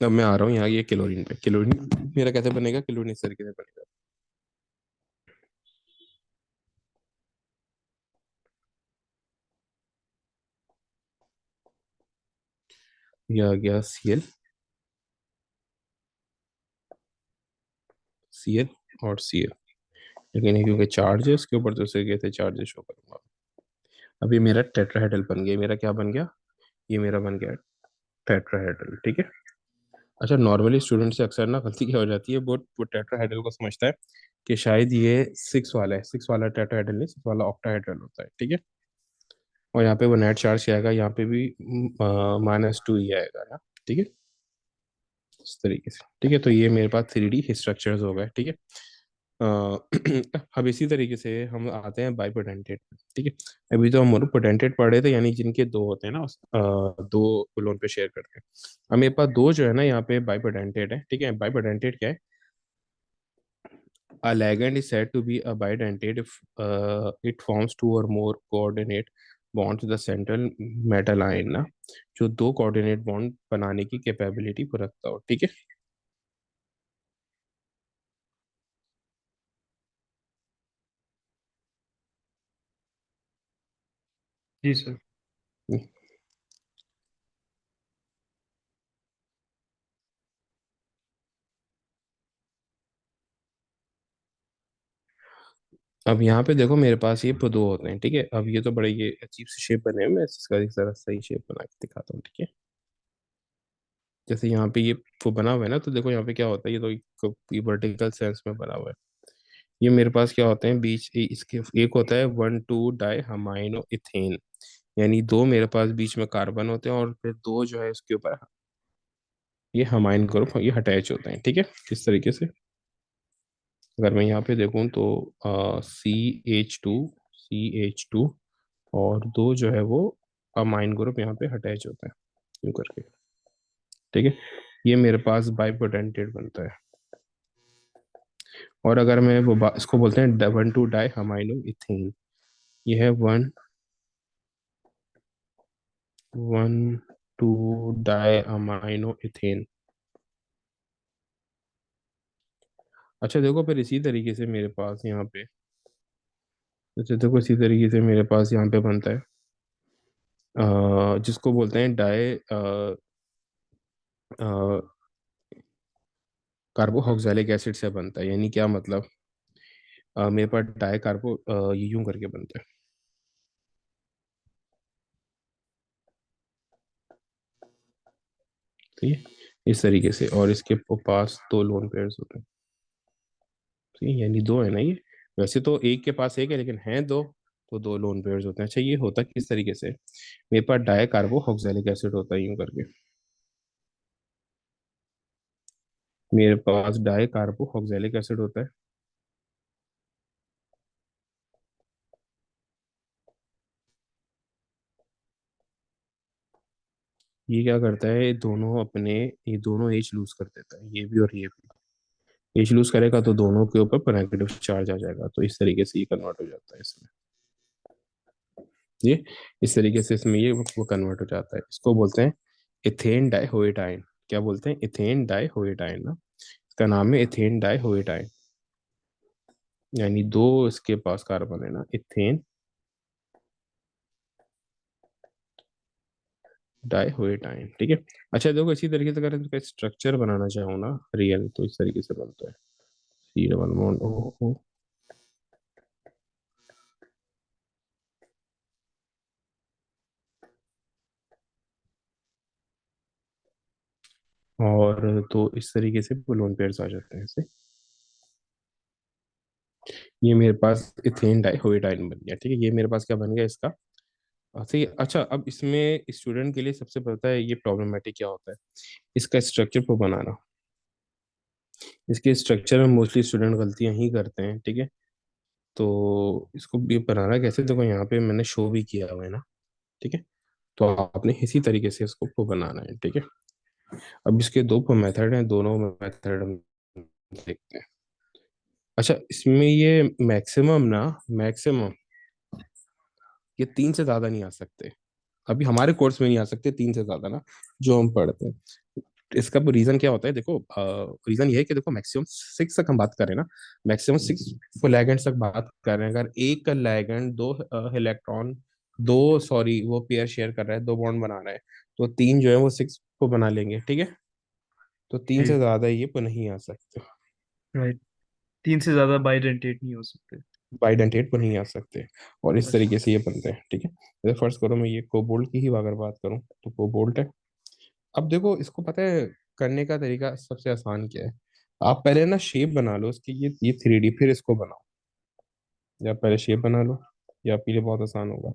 अब मैं आ रहा हूँ यहाँ ये क्लोरीन पे। क्लोरीन मेरा कैसे बनेगा? क्लोरीन इस तरीके से बनेगा। ये आ गया Cl और Cl। लेकिन ये क्योंकि चार्ज है उसके ऊपर, तो उसे कहते चार्ज शो करूंगा। अभी मेरा टेट्राहेड्रल बन गया। मेरा क्या बन गया? ये मेरा बन गया टेट्राहेड्रल। ठीक है। अच्छा, नॉर्मली स्टूडेंट से अक्सर ना गलती क्या हो जाती है, वो टेट्राहेड्रल को समझता है कि शायद ये 6 वाला है। 6 वाला टेट्राहेड्रल नहीं, 6 वाला ऑक्टाहेड्रल होता है। ठीक है। और यहाँ पे वो नेट चार्ज क्या आएगा? यहाँ पे भी -2 ही आएगा ना। ठीक है। इस तरीके से। ठीक है। तो ये मेरे पास 3D स्ट्रक्चर्स हो गए। ठीक है। अब इसी तरीके से हम आते हैं बाइपोटेंटेट पे। ठीक है। अभी तो हम पोटेंटेट पढ़ रहे थे, यानी जिनके दो होते हैं ना, दो लोन पे शेयर करके। अब मेरे पास दो जो है ना यहाँ पे बाइपोटेंटेट है। ठीक है। बाइपोटेंटेट क्या है? A ligand is said to be a bidentate if it forms two or more coordinate bonds with the central metal ion ना, जो दो कोऑर्डिनेट बॉन्ड बनाने की कैपेबिलिटी को रखता हो। ठीक है। जी सर। अब यहाँ पे देखो मेरे पास ये दो होते हैं। ठीक है। अब ये तो बड़े ये अजीब सी शेप बने हैं, मैं इसका एक जरा सही शेप बना के दिखाता हूँ। ठीक है। जैसे यहाँ पे ये वो बना हुआ है ना, तो देखो यहाँ पे क्या होता है, ये तो एक वर्टिकल सेंस में बना हुआ है। ये मेरे पास क्या होते हैं बीच इसके, एक होता है 1,2 डाई हमाइनो इथेन। यानी दो मेरे पास बीच में कार्बन होते हैं, और फिर दो जो है उसके ऊपर ये हमाइन ग्रुप ये अटैच होते हैं। ठीक है। इस तरीके से अगर मैं यहाँ पे देखूँ तो CH2 और दो जो है वो अमाइन ग्रुप यहाँ पे अटैच होते हैं, यूँ करके। ठीक है। ये मेरे पास बाइपोटेंटेट बनता है। और अगर मैं इसको बोलते हैं 1,2 डाई हमाइनो इथेन। ये है 1,2 डाई अमाइनो इथेन। अच्छा देखो, फिर इसी तरीके से मेरे पास यहाँ पे, जैसे देखो इसी तरीके से मेरे पास यहाँ पे बनता है जिसको बोलते हैं डाई कार्बोक्सिलिक एसिड से बनता है। यानी क्या मतलब? मेरे पास डाई कार्बो ये यूं करके बनता है। ठीक है। इस तरीके से, और इसके पास दो लोन पेयर्स होते हैं। ठीक है। यानी दो है ना ये। वैसे तो एक के पास एक है, लेकिन हैं दो, तो दो लोन पेयर्स होते हैं। अच्छा, ये होता किस तरीके से? मेरे पास डाई कार्बोक्सिलिक एसिड होता है यूं करके। मेरे पास डाई कार्बोक्सिलिक एसिड होता है। ये क्या करता है? ये दोनों एच लूज कर देता है, ये भी और ये भी। एच लूज करेगा तो दोनों के ऊपर नेगेटिव चार्ज आ जाएगा, तो इस तरीके से ये कन्वर्ट हो जाता है इसमें। ये इस तरीके से इसमें ये वो कन्वर्ट हो जाता है, इसको बोलते हैं इथेन डाइहोएटाइन। क्या बोलते हैं? इथेन डाइहोएटाइन ना, इसका नाम है इथेन डाइहोएटाइन। यानी दो इसके पास कार्बन है ना, इथेन डाइहोएटाइन, ठीक है। अच्छा देखो, इसी तरीके से अगर इसका स्ट्रक्चर बनाना चाहो ना रियल, तो इस तरीके से बनता है। सी डबल बॉन्ड ओ, और तो इस तरीके से लोन पेयर्स आ जाते हैं ऐसे। ये मेरे पास इथेन डाइहोएटाइन बन गया, ठीक है। ये मेरे पास क्या बन गया इसका? सही। अच्छा, अब इसमें स्टूडेंट के लिए सबसे पता है ये प्रॉब्लमेटिक क्या होता है, इसका स्ट्रक्चर को बनाना। इसके स्ट्रक्चर में मोस्टली स्टूडेंट गलतियां ही करते हैं, ठीक है। तो इसको भी बनाना कैसे, देखो यहाँ पे मैंने शो भी किया हुआ है ना, ठीक है। तो आपने इसी तरीके से इसको को बनाना है, ठीक है। अब इसके दो मेथड हैं, दोनों मेथड हम देखते हैं। अच्छा, इसमें ये मैक्सिमम ना, मैक्सिमम ये तीन से ज्यादा नहीं आ सकते। अभी हमारे कोर्स में नहीं आ सकते तीन से ज्यादा ना, जो हम पढ़ते हैं। इसका रीजन क्या होता है, देखो रीजन ये है कि देखो मैक्सिमम सिक्स तक हम बात करें ना, मैक्सिमम सिक्स लैगेंड तक बात कर रहे हैं। अगर एक लैगेंड दो इलेक्ट्रॉन, दो सॉरी वो पेयर शेयर कर रहा है, दो बॉन्ड बना रहा है, तो तीन जो है वो सिक्स को बना लेंगे, ठीक है। तो तीन से जी। ज्यादा ये पर नहीं आ सकते। राइट। तीन से ज्यादा बाइडेंटेट नहीं हो सकते। बाइडेंटेट पर नहीं आ सकते। और इस अच्छा। तरीके से ये बनते हैं, ठीक है। जैसे फर्स्ट करो, मैं ये कोबोल्ट की ही अगर बात करूं, तो कोबोल्ट है। अब देखो इसको पता है करने का तरीका सबसे आसान क्या है। आप पहले ना शेप बना लो उसकी, ये 3D, फिर इसको बनाओ। या पहले शेप बना लो, या आपके लिए बहुत आसान होगा।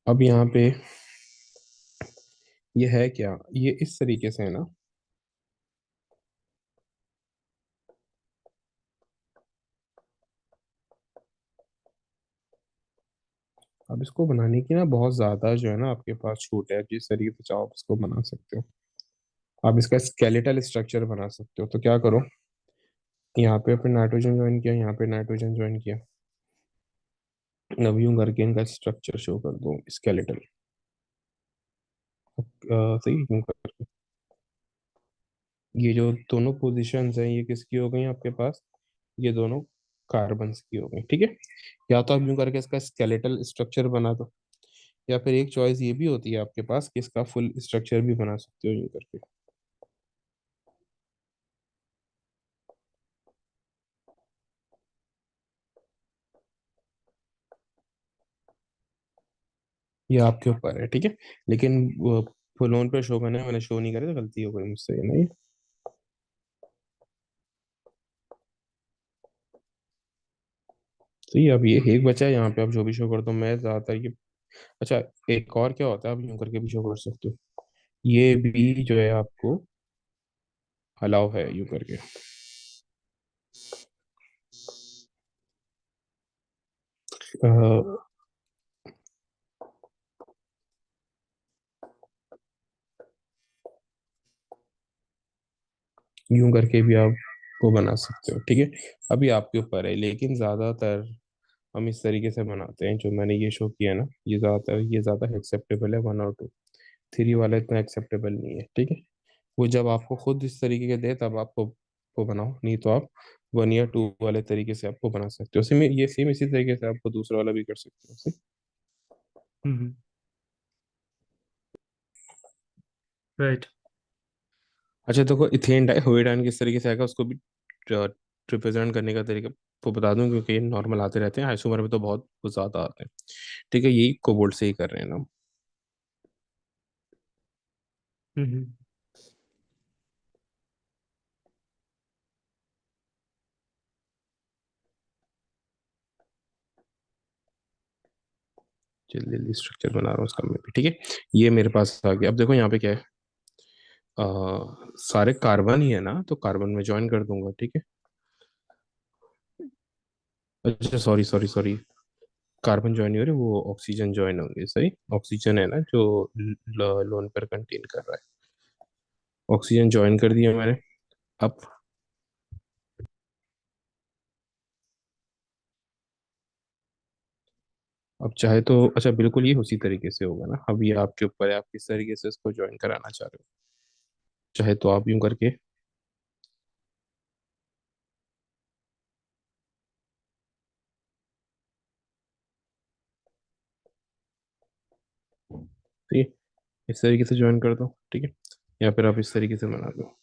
अब यहाँ पे ये है क्या, ये इस तरीके से है ना। अब इसको बनाने की ना बहुत ज्यादा जो है ना आपके पास छूट है, जिस तरीके से चाहो आप इसको बना सकते हो। आप इसका स्केलेटल स्ट्रक्चर बना सकते हो, तो क्या करो, यहाँ पे अपने नाइट्रोजन ज्वाइन किया, यहाँ पे नाइट्रोजन ज्वाइन किया। अब यूं करके इनका स्ट्रक्चर शो कर दो स्केलेटल। सही यूं करके ये जो दोनों पोजीशंस हैं ये किसकी हो गई आपके पास? ये दोनों कार्बन्स की हो गई, ठीक है। या तो आप यूं करके इसका स्केलेटल स्ट्रक्चर बना दो, या फिर एक चॉइस ये भी होती है आपके पास कि इसका फुल स्ट्रक्चर भी बना सकते हो यूं करके। ये आपके ऊपर है, ठीक है। लेकिन फुल ऑन पे शो करना है, मैंने शो नहीं करे तो गलती हो गई मुझसे, नहीं। तो ये अब ये एक बचा है यहाँ पे, अब जो भी शो करता हूँ मैं ज्यादातर ये। अच्छा, एक और क्या होता है, आप यूं करके भी शो कर सकते हो। ये भी जो है आपको अलाउ है यूं करके। अ, यूं करके भी आप को बना सकते हो, ठीक है। अभी आपके ऊपर है, लेकिन ज्यादातर हम इस तरीके से बनाते हैं जो मैंने ये शो किया ना, ये ज्यादातर ये ज्यादा एक्सेप्टेबल है, 1 और 2। थ्री वाला इतना एक्सेप्टेबल नहीं है, ठीक है। वो जब आपको खुद इस तरीके के दे तब आपको को बनाओ, नहीं तो आप 1 या 2 वाले तरीके से आपको बना सकते हो। सेम ये सेम इसी तरीके से आपको दूसरा वाला भी कर सकते हो हम्म। राइट। अच्छा देखो, इथेन डाइहोइडाइन किस तरीके से आएगा उसको भी रिप्रेजेंट करने का तरीका तो बता दूं, क्योंकि ये नॉर्मल आते रहते हैं, आइसोमर में तो बहुत ज्यादा आते हैं, ठीक है। यही कोबोल्ट से ही कर रहे हैं ना। हम्म। जल्दी जल्दी स्ट्रक्चर बना रहा हूँ उसका मैं भी, ठीक है। ये मेरे पास आ गया। अब देखो यहाँ पे क्या है, आ, सारे कार्बन ही है ना, तो कार्बन में ज्वाइन कर दूंगा, ठीक है। अच्छा sorry sorry sorry, carbon join नहीं हो रहे, वो ऑक्सीजन ज्वाइन होंगे, सही। ऑक्सीजन है ना जो लोन पर कंटेन कर रहा है। ऑक्सीजन ज्वाइन कर दिया मैंने। अब अब चाहे तो अच्छा, बिल्कुल ये उसी तरीके से होगा ना। अब ये आपके ऊपर है, आप किस तरीके से इसको ज्वाइन कराना चाह रहे हो। चाहे तो आप यूं करके, ठीक है, इस तरीके से ज्वाइन कर दो, ठीक है। या फिर आप इस तरीके से बना दो।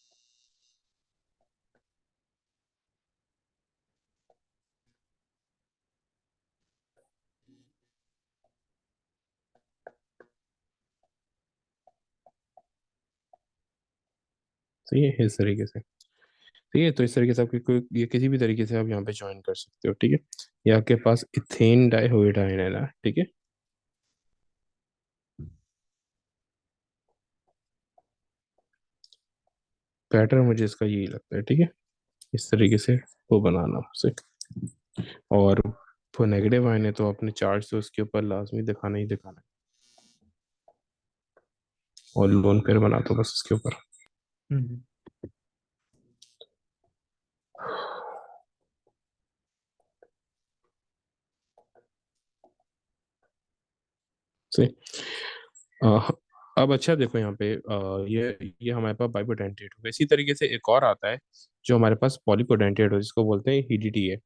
सही है, इस तरीके से। ठीक है, तो इस तरीके से आपकी कोई ये किसी भी तरीके से आप यहाँ पे ज्वाइन कर सकते हो, ठीक है। ये आपके पास इथेन डाइहाइड्राइन है ना, ठीक है। पैटर्न मुझे इसका यही लगता है, ठीक है। इस तरीके से वो बनाना उसे। और वो नेगेटिव आयन है तो अपने चार्ज तो उसके ऊपर लाजमी दिखाना ही दिखाना है। और लोन पेयर बना दो बस उसके ऊपर। हम्म। सही। अ, अब अच्छा देखो यहाँ पे, ये हमारे पास बाइपोडेंटेट हो गया। इसी तरीके से एक और आता है जो हमारे पास पॉलीपोडेंटेट हो, जिसको बोलते हैं हीडीटी है,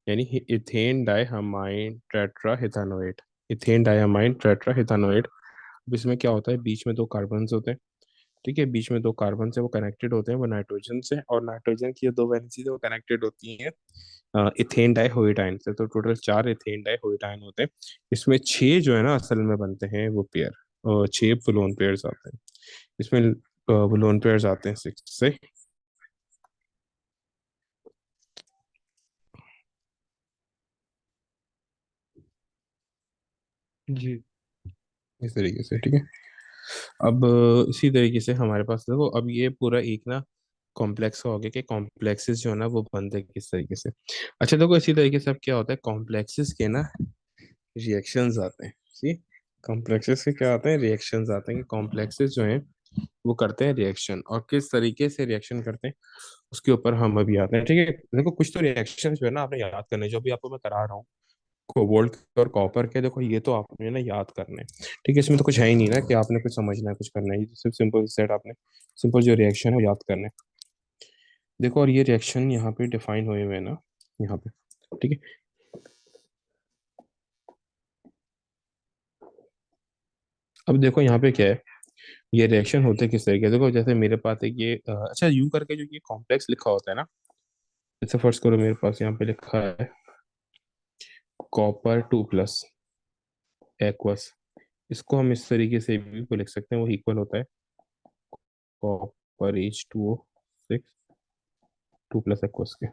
यानी इथेन डाइहामाइन टेट्राहेथानोएट। इथेन डाइहामाइन टेट्राहेथानोएट। अब इसमें क्या होता है, बीच में दो कार्बन होते हैं, ठीक है। बीच में दो कार्बन से वो कनेक्टेड होते हैं, वो नाइट्रोजन से, और नाइट्रोजन की ये दो वैलेंसी से वो कनेक्टेड होती हैं इथेन डाइहोइटाइन से। तो टोटल चार इथेन डाइहोइटाइन होते हैं। इसमें छह जो है ना असल में बनते हैं वो पेयर, छह लोन पेयर्स आते हैं इसमें। वो लोन पेयर्स आते हैं सिक्स से। जी। इस तरीके से, ठीक है। अब इसी तरीके से हमारे पास देखो, अब ये पूरा एक ना कॉम्प्लेक्स हो गया कि कॉम्प्लेक्सेस जो है ना वो बनते हैं किस तरीके से। अच्छा देखो, इसी तरीके से अब क्या होता है, कॉम्प्लेक्सेस के ना रिएक्शंस आते हैं। सी, कॉम्प्लेक्सेस के क्या आते हैं, रिएक्शंस आते हैं कि कॉम्प्लेक्सेस जो हैं वो करते हैं रिएक्शन, और किस तरीके से रिएक्शन करते हैं उसके ऊपर हम अभी आते हैं, ठीक है। देखो कुछ तो रिएक्शन जो है ना आपने याद करने, जो भी आपको मैं करा रहा हूँ कोबाल्ट और कॉपर के, देखो ये तो आपने ना याद करने हैं, ठीक है। इसमें तो कुछ है ही नहीं ना कि आपने कुछ समझना है कुछ करना है, ये तो सिर्फ सिंपल सेट आपने सिंपल जो रिएक्शन है वो याद करने हैं। देखो, और ये रिएक्शन यहाँ पे डिफाइन हुए हुए हैं ना, यहाँ पे, ठीक है। अब देखो यहाँ पे क्या है, ये रिएक्शन होते किस तरीके से, देखो जैसे मेरे पास एक ये अच्छा यू करके जो ये कॉम्प्लेक्स लिखा होता है ना, जैसे फर्स्ट करो मेरे पास यहाँ पे लिखा है कॉपर 2+ एक्वस। इसको हम इस तरीके से भी को लिख सकते हैं, वो इक्वल होता है कॉपर H2O6 2+ एक्वस के।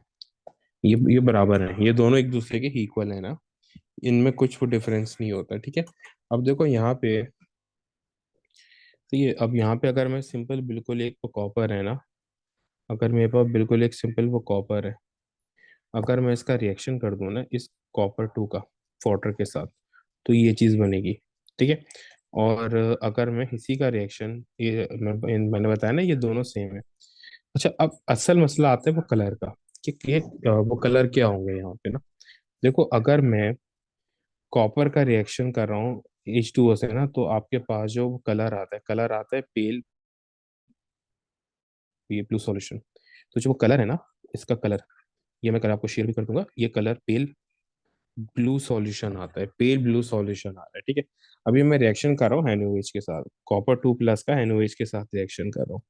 ये बराबर है, ये दोनों एक दूसरे के इक्वल है ना, इनमें कुछ डिफरेंस नहीं होता, ठीक है। अब देखो यहाँ पे, तो ये अब यहाँ पे अगर मैं सिंपल बिल्कुल एक कॉपर है ना, अगर मेरे पास बिल्कुल एक सिंपल वो कॉपर है, अगर मैं इसका रिएक्शन कर दूं ना इस कॉपर 2 का वाटर के साथ, तो ये चीज़ बनेगी, ठीक है। और अगर मैं इसी का रिएक्शन, ये मैंने बताया ना ये दोनों सेम है। अच्छा, अब असल मसला आता है वो कलर का, कि वो कलर क्या होंगे यहाँ पे ना। देखो अगर मैं कॉपर का रिएक्शन कर रहा हूँ H2O से ना, तो आपके पास जो कलर आता है पेल, ये ब्लू सॉल्यूशन। तो जो वो कलर है ना, इसका कलर, ये मैं कलर आपको शेयर भी कर दूंगा, ये कलर पेल ब्लू सॉल्यूशन आता है, पेल ब्लू सॉल्यूशन आ रहा है, ठीक है। अभी मैं रिएक्शन कर रहा हूँ NaOH के साथ, कॉपर 2+ का NaOH के साथ रिएक्शन कर रहा हूँ।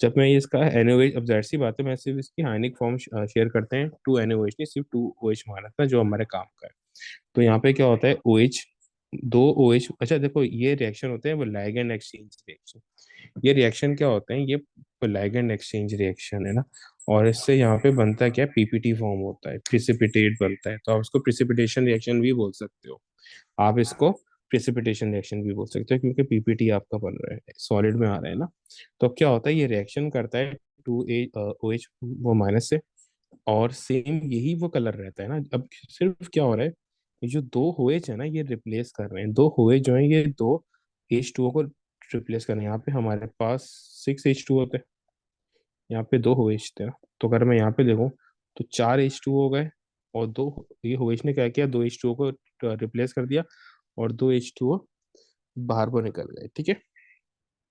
जब मैं इसका NaOH, अब जाहिर सी बात है मैं सिर्फ इसकी आयनिक फॉर्म शेयर करते हैं, 2 NaOH नहीं, सिर्फ 2OH माना था जो हमारे काम का है। तो यहाँ पे क्या होता है, OH, दो OH। अच्छा देखो, ये रिएक्शन होते हैं वो लिगैंड एक्सचेंज रिएक्शन। ये रिएक्शन क्या होते हैं, ये लिगैंड एक्सचेंज रिएक्शन है ना। और इससे यहाँ पे बनता क्या है, PPT फॉर्म होता है, प्रिसिपिटेट बनता है, तो आप इसको प्रिसिपिटेशन रिएक्शन भी बोल सकते हो। आप इसको प्रिसिपिटेशन रिएक्शन भी बोल सकते हो, क्योंकि PPT आपका बन रहा है, सॉलिड में आ रहा है ना। तो अब क्या होता है, ये रिएक्शन करता है 2OH वो माइनस से, और सेम यही वो कलर रहता है ना। अब सिर्फ क्या हो रहा है, ये जो दो OH है ना ये रिप्लेस कर रहे हैं, दो OH जो है ये दो H2O को रिप्लेस कर रहे हैं। यहाँ पे हमारे पास 6 H2 होते हैं, यहाँ पे दो होइश थे ना, तो अगर मैं यहाँ पे देखूँ तो चार H2O हो गए, और दो, ये होइश ने क्या किया, दो H2O को रिप्लेस कर दिया, और दो H2O बाहर को निकल गए, ठीक है।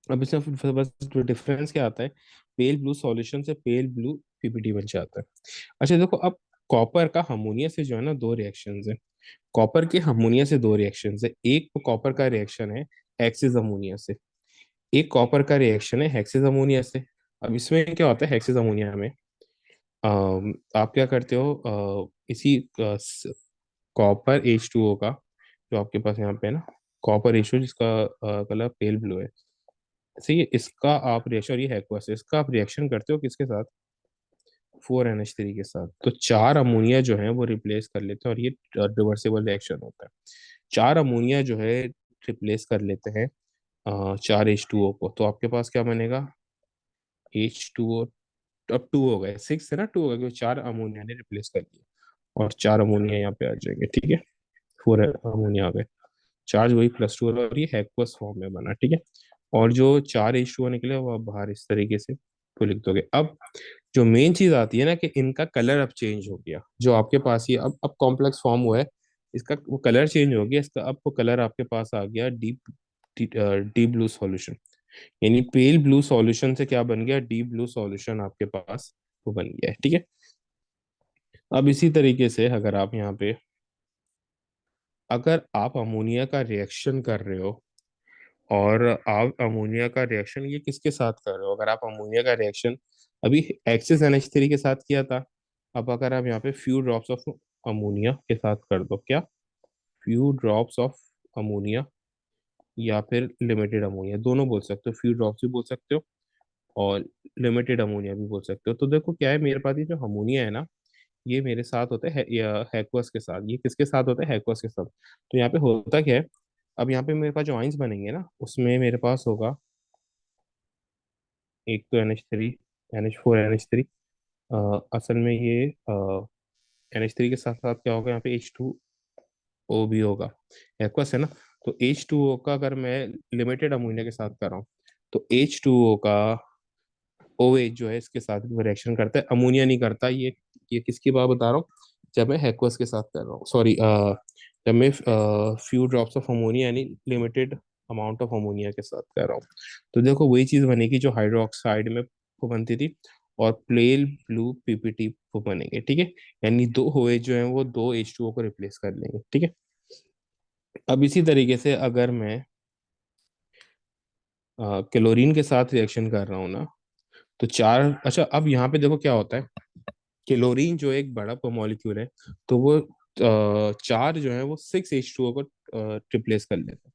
अब इसमें फिर बस जो डिफरेंस क्या आता है, पेल ब्लू सॉल्यूशन से पेल ब्लू पीपीटी बन जाता है। अच्छा देखो, अब कॉपर का अमोनिया से जो है ना दो रिएक्शंस है, कॉपर के अमोनिया से दो रिएक्शंस है। एक कॉपर का रिएक्शन है हेक्सिस अमोनिया से, एक कॉपर का रिएक्शन है हेक्सिस अमोनिया से। अब इसमें क्या होता है, हेक्सिस अमोनिया में आप क्या करते हो, इसी कॉपर H2O का, जो आपके पास यहाँ पे है ना, कॉपर H2O जिसका कलर पेल ब्लू है, सही है, इसका आप रिएक्शन, और ये एक्वस है, इसका आप रिएक्शन करते हो किसके साथ, 4NH3 के साथ, तो चार अमोनिया जो है वो रिप्लेस कर लेते हैं, और ये रिवर्सिबल रिएक्शन होता है। चार अमोनिया जो है रिप्लेस कर लेते हैं चार H2O को, तो आपके पास क्या बनेगा, H2O, अब टू हो गए, सिक्स है ना, टू हो गए क्योंकि चार अमोनिया ने रिप्लेस कर दिया, और चार अमोनिया यहाँ पे आ जाएंगे, ठीक है, फोर अमोनिया आ गए, चार्ज वही +2, और ये एक्वस फॉर्म में बना, ठीक है। और जो चार H2O निकले वो आप बाहर इस तरीके से तो लिख दोगे। अब जो मेन चीज आती है ना कि इनका कलर अब चेंज हो गया, जो आपके पास ये अब कॉम्प्लेक्स फॉर्म हुआ है, इसका वो कलर चेंज हो गया, इसका अब वो कलर आपके पास आ गया डीप डीप ब्लू सॉल्यूशन, यानी पेल ब्लू सॉल्यूशन से क्या बन गया, डीप ब्लू सॉल्यूशन आपके पास वो बन गया है, ठीक है। अब इसी तरीके से अगर आप यहाँ पे, अगर आप अमोनिया का रिएक्शन कर रहे हो, और आप अमोनिया का रिएक्शन ये किसके साथ कर रहे हो, अगर आप अमोनिया का रिएक्शन अभी एक्सिस NH3 के साथ किया था, अब अगर आप यहाँ पे फ्यू ड्रॉप्स ऑफ अमोनिया के साथ कर दो, क्या, फ्यू ड्रॉप्स ऑफ अमोनिया, या फिर लिमिटेड अमोनिया, दोनों बोल सकते हो, फ्यू ड्रॉप्स भी बोल सकते हो और लिमिटेड अमोनिया भी बोल सकते हो। तो देखो क्या है, मेरे पास ये जो अमोनिया है ना, ये मेरे साथ होता है हैक्वस के साथ, ये किसके साथ होता है, हैक्वस के साथ। तो यहाँ पे होता क्या है, अब यहाँ पे मेरे पास जो आइंस बनेंगे ना, उसमें मेरे पास होगा एक तो NH3, NH4 NH3, असल में ये NH3 के साथ साथ क्या होगा, यहाँ पे H2O भी होगा, एक्वस है ना। तो H2O का अगर मैं लिमिटेड अमोनिया के साथ कर रहा हूँ, तो H2O का OH जो है इसके साथ भी रिएक्शन करता है, अमोनिया नहीं करता ये किसकी बात बता रहा हूँ, जब मैं एक्वस के साथ कर रहा हूँ, सॉरी, जब मैं फ्यू ड्रॉप्स ऑफ अमोनिया यानी लिमिटेड अमाउंट ऑफ अमोनिया के साथ कर रहा हूँ, तो देखो वही चीज बनेगी जो हाइड्रोक्साइड में वो बनती थी, और प्लेल ब्लू पीपीटी वो बनेंगे, ठीक है। यानी दो OH जो है वो दो H2O को रिप्लेस कर लेंगे, ठीक है। अब इसी तरीके से अगर मैं क्लोरीन के साथ रिएक्शन कर रहा हूँ ना, तो चार, अच्छा अब यहाँ पे देखो क्या होता है, क्लोरीन जो एक बड़ा मॉलिक्यूल है, तो वो चार जो है वो 6H2O को रिप्लेस कर लेता है।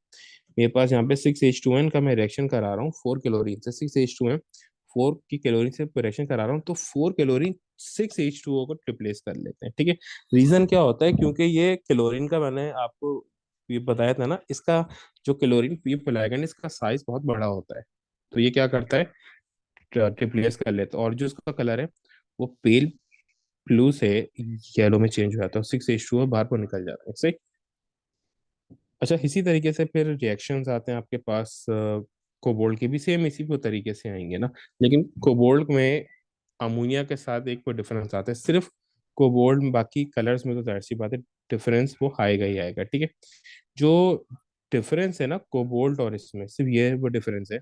मेरे पास यहाँ पे 6H2N का मैं रिएक्शन करा रहा हूँ, 4 क्लोरीन से, 6H2N, 4 की क्लोरीन से रिएक्शन करा रहा हूँ, तो 4 क्लोरीन 6H2O को रिप्लेस कर लेते हैं, ठीक है। रीजन क्या होता है, क्योंकि ये क्लोरीन का, मैंने आपको ये बताया था ना, इसका जो क्लोरीन पी पेलाइगेंड, इसका साइज बहुत बड़ा होता है, तो ये क्या करता है, रिप्लेस कर लेता है, और जो इसका कलर है वो पेल ब्लू से येलो में चेंज हो जाता है, 6H2O बाहर को निकल जाता है, सही। अच्छा इसी तरीके से फिर रिएक्शंस आते हैं आपके पास, कोबाल्ट के भी सेम इसी को तरीके से आएंगे ना, लेकिन कोबाल्ट में अमोनिया के साथ एक कोई डिफरेंस आता है सिर्फ, कोबाल्ट में, बाकी कलर्स में तो जाहिर सी बात है डिफरेंस वो आएगा ही आएगा, ठीक है। जो डिफरेंस है ना कोबाल्ट और इसमें, सिर्फ ये वो डिफरेंस है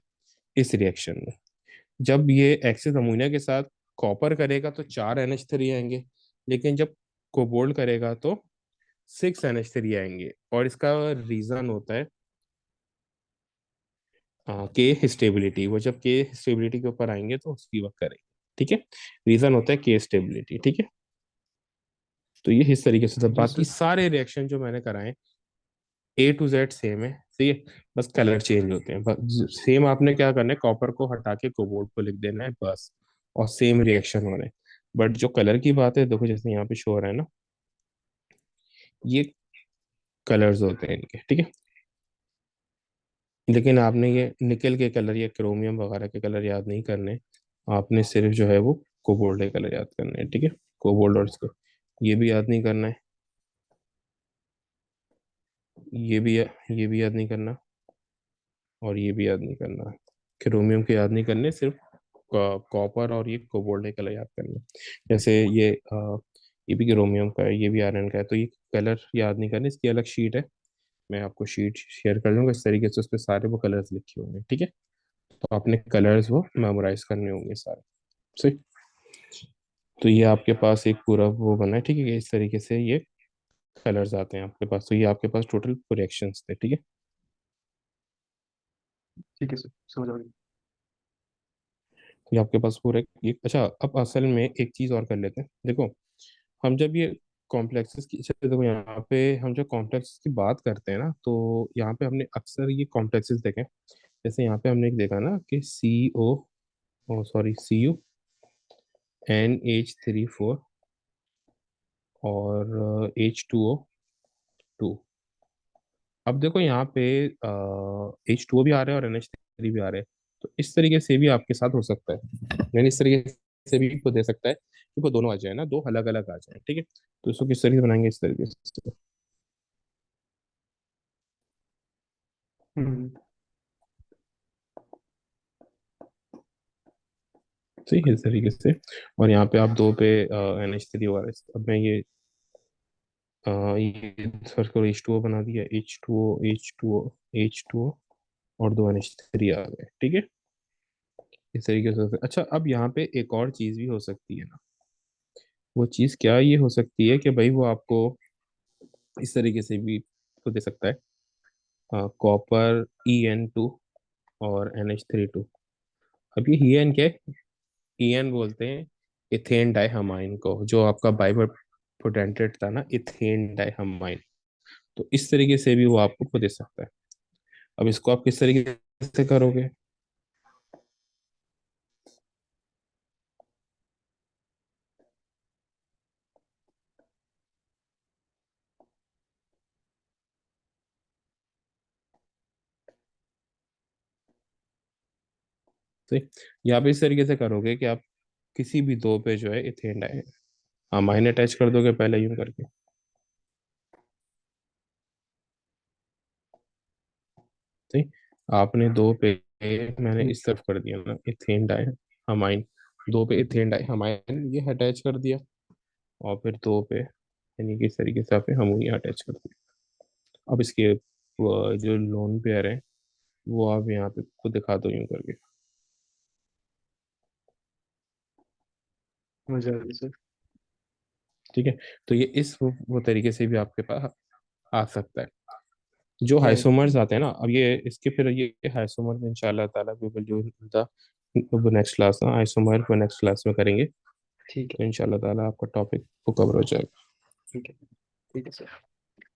इस रिएक्शन में, जब ये एक्सिस अमोनिया के साथ कॉपर करेगा तो चार NH3 आएंगे, लेकिन जब कोबाल्ट करेगा तो 6NH3 आएंगे, और इसका रीजन होता है के स्टेबिलिटी, वो जब के स्टेबिलिटी के ऊपर आएंगे तो उसकी वक्त करेंगे, ठीक है। रीजन होता है के स्टेबिलिटी, ठीक है। तो ये इस तरीके से था, जी बाकी सर। सारे रिएक्शन जो मैंने कराए A to Z सेम है, सही है, बस कलर चेंज होते हैं, बस सेम आपने क्या करना है, कॉपर को हटा के कोबाल्ट को लिख देना है बस, और सेम रिएक्शन हो रहे हैं। बट जो कलर की बात है, देखो जैसे यहाँ पे शो हो रहा है ना, ये कलर्स होते हैं इनके, ठीक है। लेकिन आपने ये निकल के कलर या क्रोमियम वगैरह के कलर याद नहीं करने, आपने सिर्फ जो है वो कोबाल्ट के कलर याद करने हैं, ठीक है। कोबाल्ट और इसको ये भी याद नहीं करना है, ये भी याद नहीं करना, और ये भी याद नहीं करना, क्रोमियम के याद नहीं करने, सिर्फ कॉपर और ये कोबाल्ट कलर याद करना। जैसे ये भी क्रोमियम का है, ये भी आयरन का है, तो ये कलर याद नहीं करने, इसकी अलग शीट है। मैं आपको शीट शेयर कर दूंगा, इस तरीके से उस पर सारे वो कलर्स लिखे होंगे, ठीक है। तो आपने कलर्स वो मेमोराइज करने होंगे सारे। सही। तो ये आपके पास एक पूरा वो बना है, ठीक है, इस तरीके से ये कलर्स आते हैं आपके पास। तो ये आपके पास टोटल रिएक्शंस थे, ठीक है। ठीक है सर, समझ आ गया। ये आपके पास पूरा ये, अच्छा अब असल में एक चीज़ और कर लेते हैं, देखो हम जब ये कॉम्प्लेक्सेस की, अच्छा देखो यहाँ पे हम जब कॉम्प्लेक्सेस की बात करते हैं ना, तो यहाँ पे हमने अक्सर ये कॉम्प्लेक्सेस देखे। जैसे यहाँ पे हमने एक देखा ना कि CuNH3 4 और H2O2। अब देखो यहाँ पे H2O भी आ रहा है और NH3 भी आ रहा है। तो इस तरीके से भी आपके साथ हो सकता है, यानी इस तरीके से भी को दे सकता है कि वो दोनों आ जाए ना, दो अलग अलग आ जाए, ठीक है। तो इसको किस तरीके से बनाएंगे, इस तरीके से। हम्म। ठीक है, इस तरीके से। और यहाँ पे आप दो पे NH3 ORS, अब मैं ये सर्कल H2O बना दिया, H2O और दो NH3 आ गए, ठीक है। इस तरीके से अच्छा, अब यहाँ पे एक और चीज भी हो सकती है ना। वो चीज क्या ये हो सकती है कि भाई वो आपको इस तरीके से भी तो दे सकता है, कॉपर EN2 और NH3 2। अब ये EN क्या है, EN बोलते हैं इथेन डाइहमाइन को, जो आपका बाइपोटेंटेट था ना, इथेन डाइहमाइन। तो इस तरीके से भी वो आपको दे सकता है। अब इसको आप किस तरीके से करोगे। ठीक, या आप इस तरीके से करोगे कि आप किसी भी दो पे जो है इथेन डाई अमाइन अटैच कर दोगे पहले यूं करके। ठीक, आपने दो पे, मैंने इस तरफ कर दिया ना इथेन डाई अमाइन, दो पे इथेन डाई अमाइन ये अटैच कर दिया, और फिर दो पे यानी कि इस तरीके से आपने अमोनिया अटैच कर दिया। अब इसके जो लोन पेयर है वो आप यहाँ पे खुद दिखा दो यूं करके। समझ आ गया सर। ठीक है। तो ये इस वो तरीके से भी आपके पास आ सकता है। जो क्या है? हाइसोमर्स आते हैं ना, अब ये इसके फिर ये हाइसोमर इंशाल्लाह ताला we will do the next class ना, हाइसोमर को नेक्स्ट क्लास में करेंगे। ठीक है। तो इंशाल्लाह ताला आपका टॉपिक को कवर हो जाएगा। ठीक है। ठीक है सर।